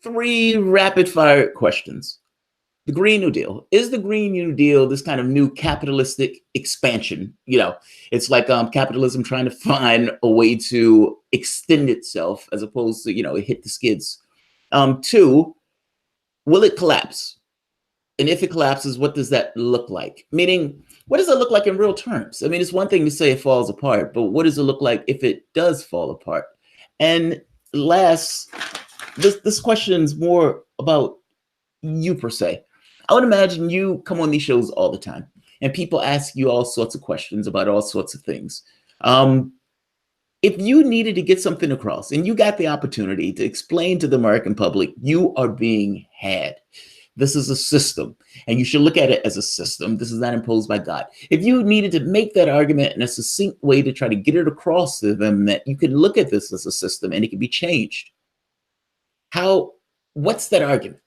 three rapid fire questions. The Green New Deal. Is the Green New Deal this kind of new capitalistic expansion? You know, it's like capitalism trying to find a way to extend itself as opposed to, you know, it hit the skids. Two, will it collapse? And if it collapses, what does that look like? Meaning, what does it look like in real terms? I mean, it's one thing to say it falls apart, but what does it look like if it does fall apart? And last, this question is more about you per se. I would imagine you come on these shows all the time and people ask you all sorts of questions about all sorts of things. If you needed to get something across and you got the opportunity to explain to the American public, you are being had. This is a system and you should look at it as a system. This is not imposed by God. If you needed to make that argument in a succinct way to try to get it across to them that you can look at this as a system and it can be changed. What's that argument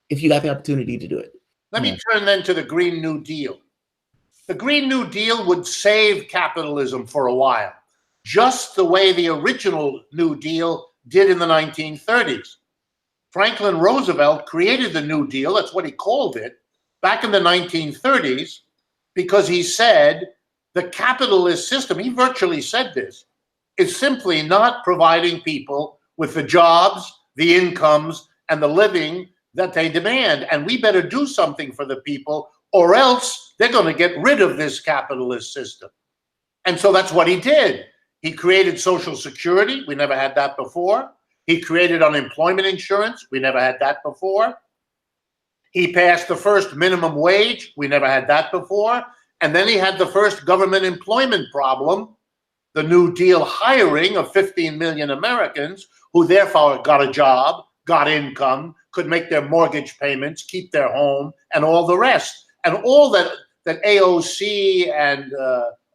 if you got the opportunity to do it? Let me turn then to the Green New Deal. The Green New Deal would save capitalism for a while, just the way the original New Deal did in the 1930s. Franklin Roosevelt created the New Deal, that's what he called it, back in the 1930s, because he said the capitalist system, he virtually said this, is simply not providing people with the jobs, the incomes, and the living that they demand. And we better do something for the people, or else they're going to get rid of this capitalist system. And so that's what he did. He created Social Security. We never had that before. He created unemployment insurance. We never had that before. He passed the first minimum wage. We never had that before. And then he had the first government employment problem, the New Deal hiring of 15 million Americans who therefore got a job, got income, could make their mortgage payments, keep their home, and all the rest. And all that AOC and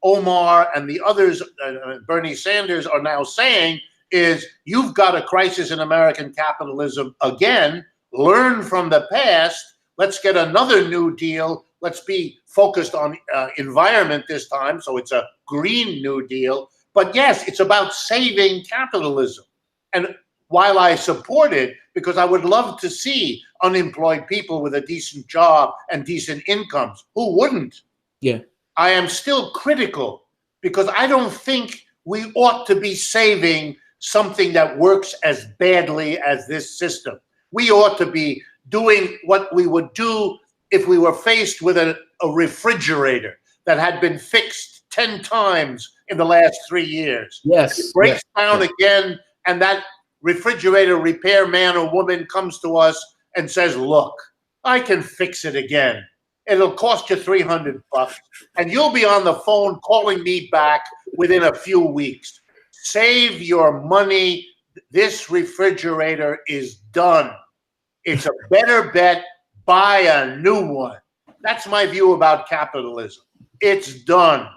Omar and the others, Bernie Sanders, are now saying is you've got a crisis in American capitalism again. Learn from the past. Let's get another New Deal. Let's be focused on environment this time. So it's a Green New Deal. But yes, it's about saving capitalism. And while I support it, because I would love to see unemployed people with a decent job and decent incomes, who wouldn't? Yeah. I am still critical because I don't think we ought to be saving something that works as badly as this system. We ought to be doing what we would do if we were faced with a refrigerator that had been fixed 10 times in the last 3 years. Yes. It breaks down again, and that refrigerator repair man or woman comes to us and says, look, I can fix it again. It'll cost you $300 and you'll be on the phone calling me back within a few weeks. Save your money. This refrigerator is done. It's a better bet. Buy a new one. That's my view about capitalism. It's done.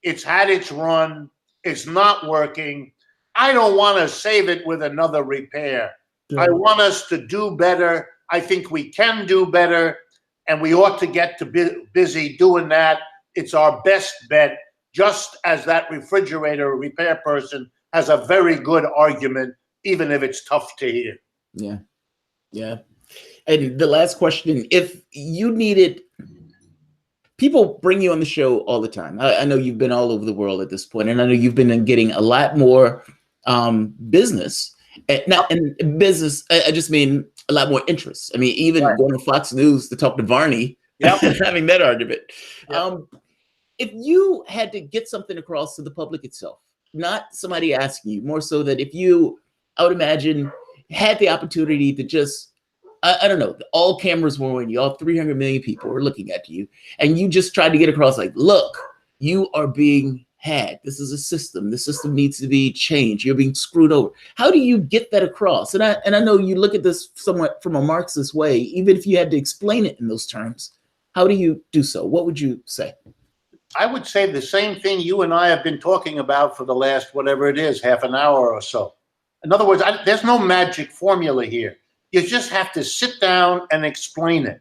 It's had its run. It's not working. I don't want to save it with another repair. I want us to do better. I think we can do better, and we ought to get to busy doing that. It's our best bet, just as that refrigerator repair person has a very good argument, even if it's tough to hear. Yeah. Yeah. And the last question, if you needed, people bring you on the show all the time. I know you've been all over the world at this point, and I know you've been getting a lot more business. And business, I just mean a lot more interest. I mean, even going to Fox News to talk to Barney, having that argument. Yep. If you had to get something across to the public itself, not somebody asking you, more so that if you, I would imagine, had the opportunity to just, I don't know, all cameras were on you, all 300 million people were looking at you, and you just tried to get across like, look, you are being had. This is a system. The system needs to be changed. You're being screwed over. How do you get that across? And I know you look at this somewhat from a Marxist way, even if you had to explain it in those terms. How do you do so? What would you say? I would say the same thing you and I have been talking about for the last, whatever it is, half an hour or so. In other words, there's no magic formula here. You just have to sit down and explain it.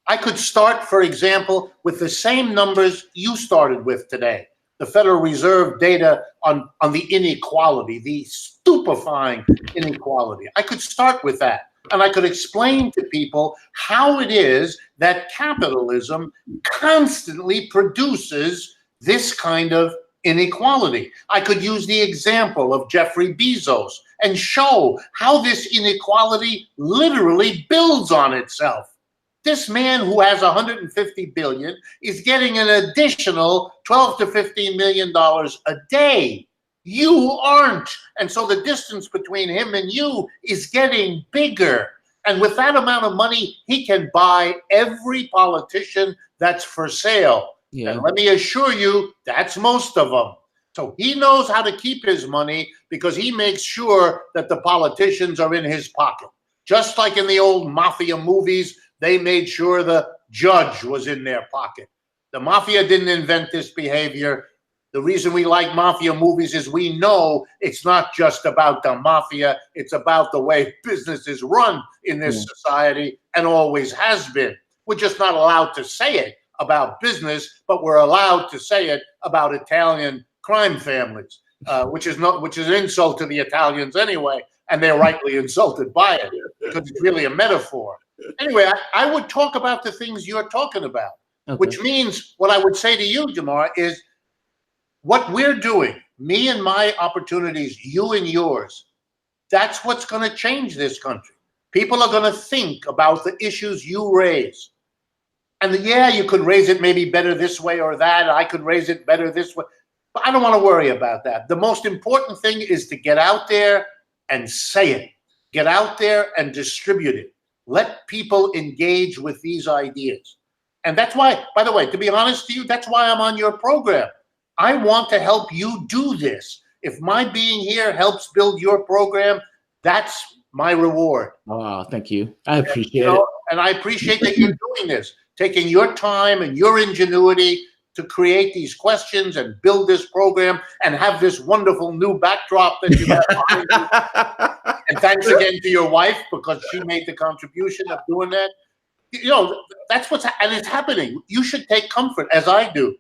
I could start, for example, with the same numbers you started with today, the Federal Reserve data on the inequality, the stupefying inequality. I could start with that. and I could explain to people how it is that capitalism constantly produces this kind of inequality. I could use the example of Jeffrey Bezos and show how this inequality literally builds on itself. This man who has 150 billion is getting an additional 12 to 15 million dollars a day. You aren't. And so the distance between him and you is getting bigger. And with that amount of money, he can buy every politician that's for sale. Yeah. And let me assure you, that's most of them. So he knows how to keep his money because he makes sure that the politicians are in his pocket. Just like in the old mafia movies, they made sure the judge was in their pocket. The mafia didn't invent this behavior. The reason we like mafia movies is we know it's not just about the mafia, it's about the way business is run in this society and always has been. We're just not allowed to say it about business, but we're allowed to say it about Italian crime families, which is an insult to the Italians anyway, and they're rightly insulted by it because it's really a metaphor. Anyway, I would talk about the things you're talking about, which means what I would say to you, Jamarl, is what we're doing, me and my opportunities, you and yours, that's what's going to change this country. People are going to think about the issues you raise. And yeah, you could raise it maybe better this way or that. I could raise it better this way. But I don't want to worry about that. The most important thing is to get out there and say it. Get out there and distribute it. Let people engage with these ideas. And that's why, by the way, to be honest to you, that's why I'm on your program. I want to help you do this. If my being here helps build your program, that's my reward. Oh, thank you. I appreciate it. And I appreciate that you're doing this, taking your time and your ingenuity to create these questions and build this program and have this wonderful new backdrop that you have behind you. And thanks again to your wife because she made the contribution of doing that. You know, that's and it's happening. You should take comfort, as I do.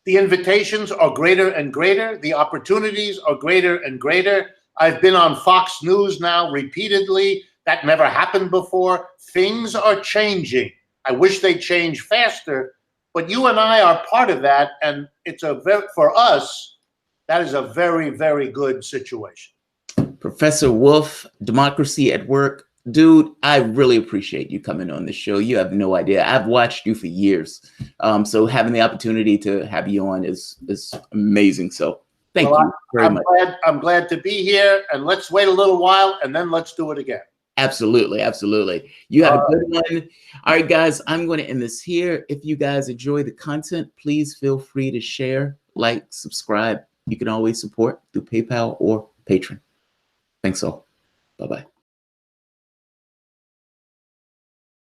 The invitations are greater and greater. The opportunities are greater and greater. I've been on Fox News now repeatedly. That never happened before. Things are changing. I wish they'd change faster, but you and I are part of that, and it's for us, that is a very, very good situation. Professor Wolff, Democracy at Work. Dude, I really appreciate you coming on the show. You have no idea. I've watched you for years. So having the opportunity to have you on is amazing. So thank you very much. I'm glad to be here, and let's wait a little while and then let's do it again. Absolutely. Absolutely. You have a good one. All right, guys, I'm going to end this here. If you guys enjoy the content, please feel free to share, like, subscribe. You can always support through PayPal or Patreon. Thanks all. Bye-bye.